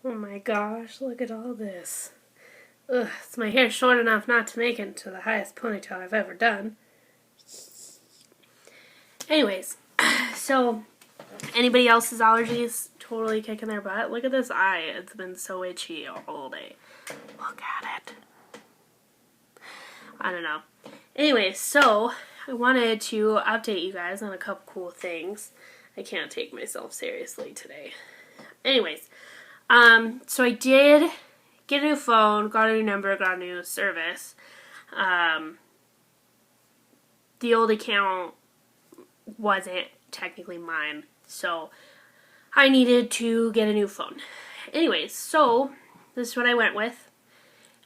Oh my gosh, look at all this. Ugh, is my hair short enough not to make it to the highest ponytail I've ever done? Anyways, so anybody else's allergies totally kicking their butt? Look at this eye. It's been so itchy all day. Look at it. I don't know. Anyways, so I wanted to update you guys on a couple cool things. I can't take myself seriously today. Anyways, so I did get a new phone, got a new number, got a new service. The old account wasn't technically mine, so I needed to get a new phone. Anyways, so this is what I went with.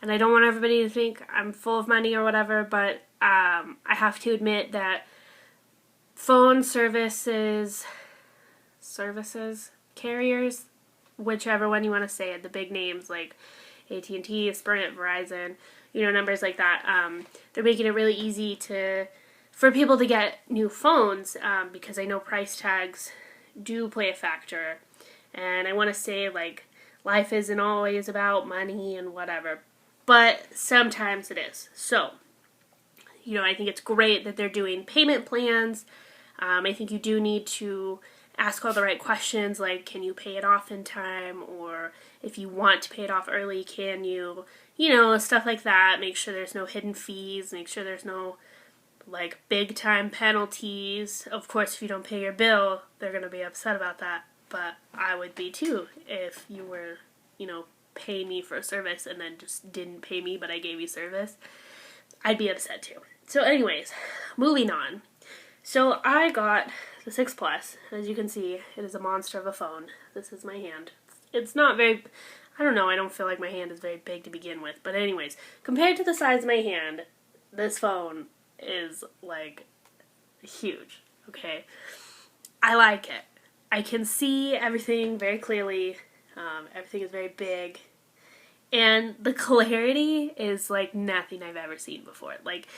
And I don't want everybody to think I'm full of money or whatever, but I have to admit that phone services, carriers, whichever one you want to say it, the big names like AT&T, Sprint, Verizon, numbers like that, they're making it really easy for people to get new phones because I know price tags do play a factor. And I want to say, like, life isn't always about money and whatever, but sometimes it is. So, I think it's great that they're doing payment plans. I think you do need to ask all the right questions, like, can you pay it off in time? Or if you want to pay it off early, can you? Stuff like that. Make sure there's no hidden fees. Make sure there's no, like, big time penalties. Of course, if you don't pay your bill, they're going to be upset about that. But I would be too if you were, pay me for a service and then just didn't pay me, but I gave you service. I'd be upset too. So anyways, moving on. So I got the 6 Plus. As you can see, it is a monster of a phone. This is my hand. It's not very, I don't know, I don't feel like my hand is very big to begin with. But anyways, compared to the size of my hand, this phone is, like, huge, okay? I like it. I can see everything very clearly. Everything is very big. And the clarity is like nothing I've ever seen before. Like,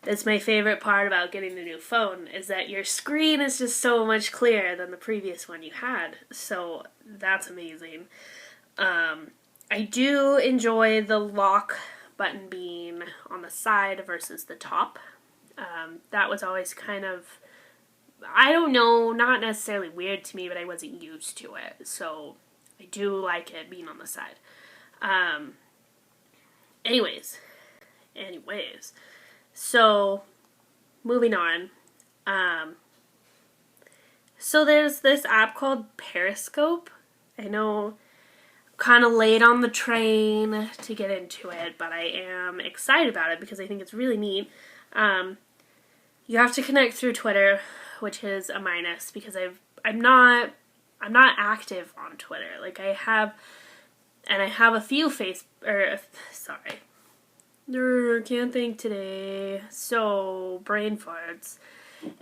that's my favorite part about getting a new phone, is that your screen is just so much clearer than the previous one you had. So that's amazing. I do enjoy the lock button being on the side versus the top. That was always kind of, I don't know, not necessarily weird to me, but I wasn't used to it. So I do like it being on the side. Anyways, so moving on. So there's this app called Periscope. I know, kind of late on the train to get into it, but I am excited about it because I think it's really neat. You have to connect through Twitter, which is a minus because I'm not active on Twitter. Like, I have a few can't think today. So, brain farts.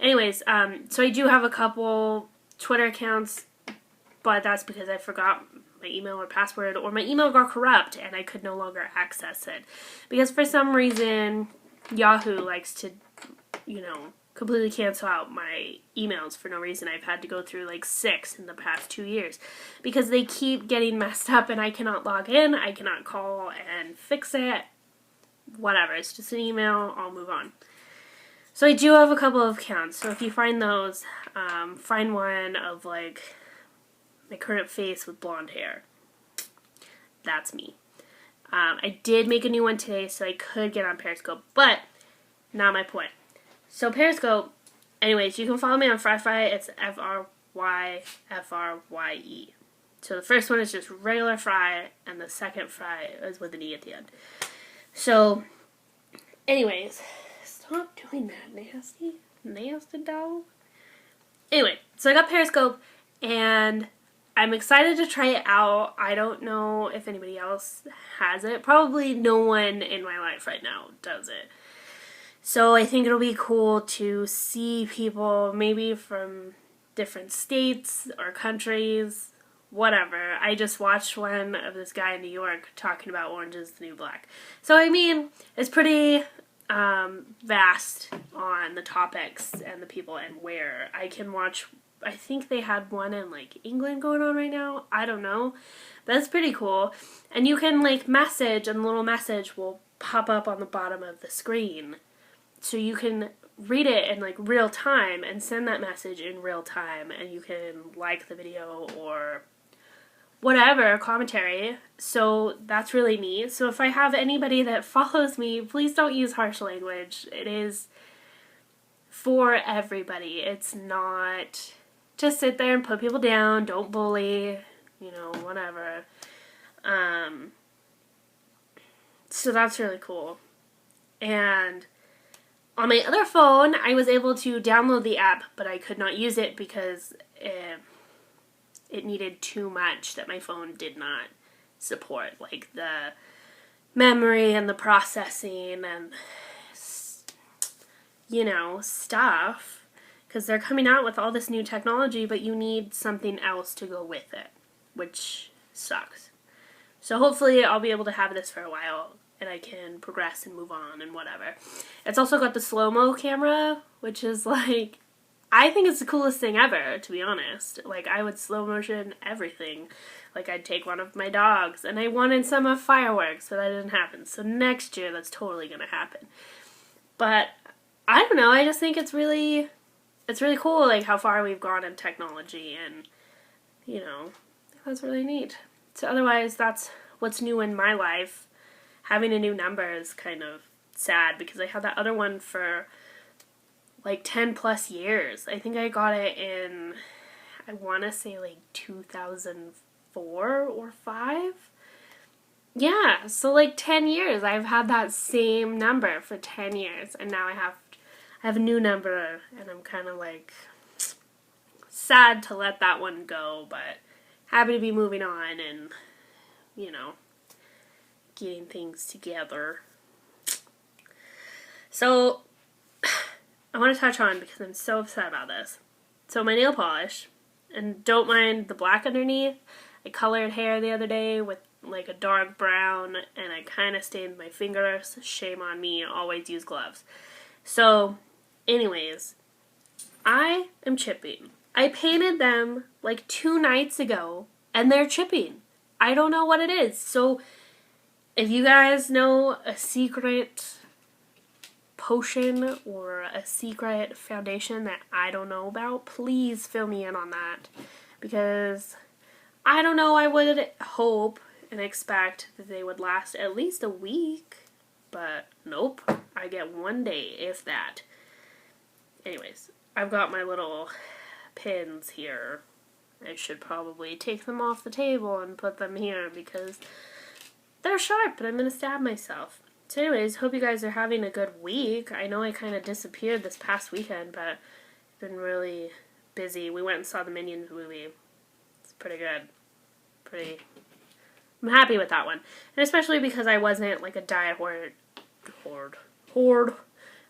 Anyways, so I do have a couple Twitter accounts, but that's because I forgot my email or password, or my email got corrupt and I could no longer access it. Because for some reason, Yahoo likes to, completely cancel out my emails for no reason. I've had to go through like 6 in the past 2 years because they keep getting messed up and I cannot log in, I cannot call and fix it. Whatever, it's just an email, I'll move on. So I do have a couple of accounts, so if you find those, find one of, like, my current face with blonde hair. That's me. I did make a new one today so I could get on Periscope, but not my point. So Periscope, anyways, you can follow me on Fry. It's FRYFRYE. So the first one is just regular Fry, and the second Fry is with an E at the end. So, anyways, stop doing that, nasty dog. Anyway, so I got Periscope, and I'm excited to try it out. I don't know if anybody else has it. Probably no one in my life right now does it. So I think it'll be cool to see people maybe from different states or countries, whatever. I just watched one of this guy in New York talking about Orange is the New Black. So, I mean, it's pretty vast on the topics and the people and where. I can watch I think they had one in like England going on right now. I don't know. But that's pretty cool. And you can like message, and the little message will pop up on the bottom of the screen. So you can read it in like real time and send that message in real time, and you can like the video or whatever commentary. So that's really neat. So if I have anybody that follows me, please don't use harsh language. It is for everybody. It's not just sit there and put people down, don't bully, whatever. So that's really cool. And on my other phone, I was able to download the app, but I could not use it because it needed too much that my phone did not support, like the memory and the processing and, stuff, because they're coming out with all this new technology, but you need something else to go with it, which sucks. So hopefully I'll be able to have this for a while, and I can progress and move on and whatever. It's also got the slow-mo camera, which is like, I think it's the coolest thing ever, to be honest. Like, I would slow motion everything. Like, I'd take one of my dogs, and I wanted some of fireworks, but that didn't happen. So next year, that's totally going to happen. But, I don't know, I just think it's really cool, like, how far we've gone in technology, and, that's really neat. So otherwise, that's what's new in my life. Having a new number is kind of sad, because I had that other one for like 10 plus years. I think I got it in, I want to say like 2004 or 5. Yeah, so like 10 years. I've had that same number for 10 years, and now I have a new number, and I'm kind of like sad to let that one go, but happy to be moving on and, getting things together. So I want to touch on, because I'm so upset about this. So my nail polish, and don't mind the black underneath. I colored hair the other day with like a dark brown, and I kind of stained my fingers. Shame on me, always use gloves. So anyways, I am chipping. I painted them like 2 nights ago, and they're chipping. I don't know what it is. So if you guys know a secret potion or a secret foundation that I don't know about, please fill me in on that, because I don't know, I would hope and expect that they would last at least a week, but nope, I get 1 day, if that. Anyways, I've got my little pins here. I should probably take them off the table and put them here, because they're sharp and I'm going to stab myself. So anyways, hope you guys are having a good week. I know I kind of disappeared this past weekend, but I've been really busy. We went and saw the Minions movie. It's pretty good. I'm happy with that one. And especially because I wasn't like a die-hard I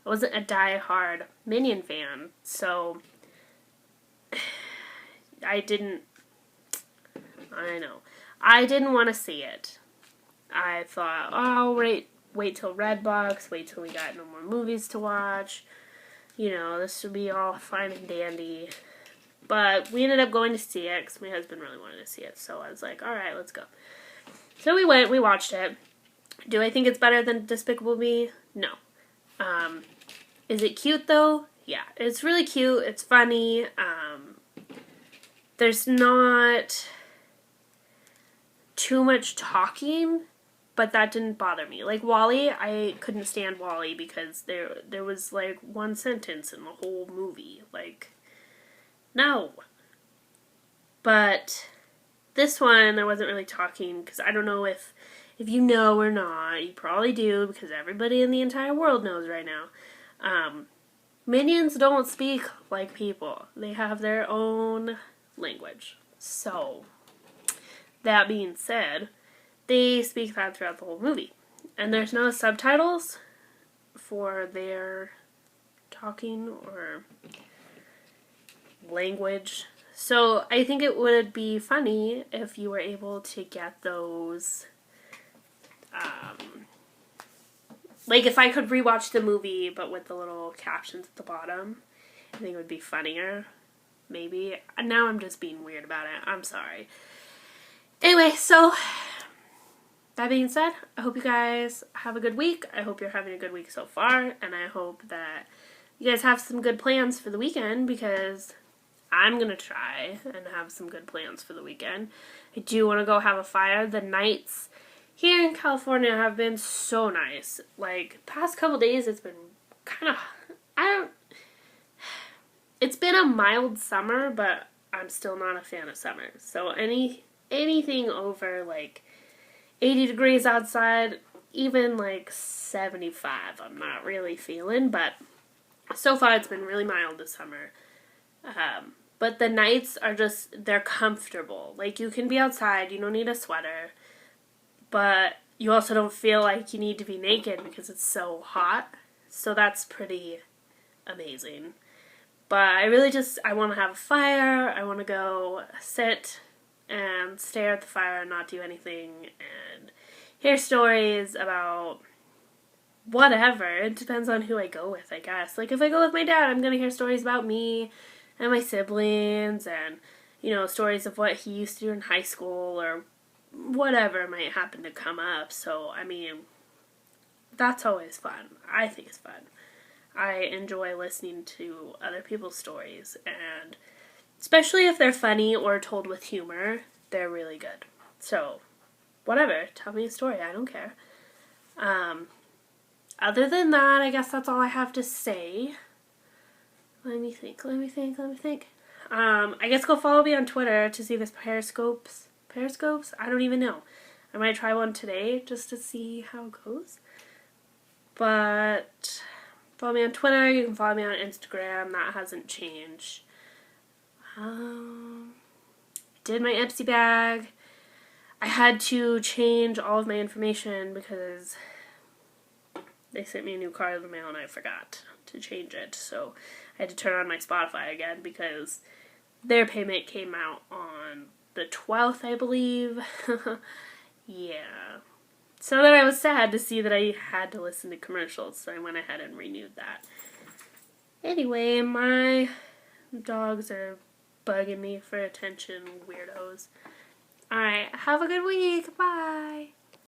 wasn't a die-hard Minion fan. So I didn't want to see it. I thought, oh, wait till Redbox, wait till we got no more movies to watch. This would be all fine and dandy. But we ended up going to see it, because my husband really wanted to see it. So I was like, alright, let's go. So we went, we watched it. Do I think it's better than Despicable Me? No. Is it cute though? Yeah, it's really cute. It's funny. There's not too much talking, but that didn't bother me. Like WALL-E, I couldn't stand WALL-E because there was like one sentence in the whole movie. Like, no. But this one, there wasn't really talking, because I don't know if you know or not. You probably do, because everybody in the entire world knows right now. Minions don't speak like people. They have their own language. So, that being said, they speak that throughout the whole movie. And there's no subtitles for their talking or language. So I think it would be funny if you were able to get those, like if I could rewatch the movie but with the little captions at the bottom. I think it would be funnier maybe. Now I'm just being weird about it. I'm sorry. Anyway, so that being said, I hope you guys have a good week. I hope you're having a good week so far, and I hope that you guys have some good plans for the weekend, because I'm going to try and have some good plans for the weekend. I do want to go have a fire. The nights here in California have been so nice. Like, past couple days, it's been kind of, it's been a mild summer, but I'm still not a fan of summer. So anything over, like, 80 degrees outside, even, like, 75, I'm not really feeling. But so far, it's been really mild this summer. But the nights are just, they're comfortable. Like, you can be outside, you don't need a sweater, but you also don't feel like you need to be naked because it's so hot. So that's pretty amazing. But I really I want to have a fire. I want to go sit and stare at the fire and not do anything and hear stories about whatever. It depends on who I go with, I guess. Like, if I go with my dad, I'm going to hear stories about me and my siblings and, stories of what he used to do in high school or whatever might happen to come up. So, I mean, that's always fun. I think it's fun. I enjoy listening to other people's stories, and especially if they're funny or told with humor, they're really good. So, whatever. Tell me a story. I don't care. Other than that, I guess that's all I have to say. Let me think. I guess go follow me on Twitter to see this Periscopes? I don't even know. I might try one today just to see how it goes. But follow me on Twitter. You can follow me on Instagram. That hasn't changed. Did my Ipsy bag. I had to change all of my information because they sent me a new card in the mail and I forgot to change it. So I had to turn on my Spotify again because their payment came out on the 12th, I believe. Yeah. So then I was sad to see that I had to listen to commercials, so I went ahead and renewed that. Anyway, my dogs are bugging me for attention, weirdos. Alright, have a good week. Bye.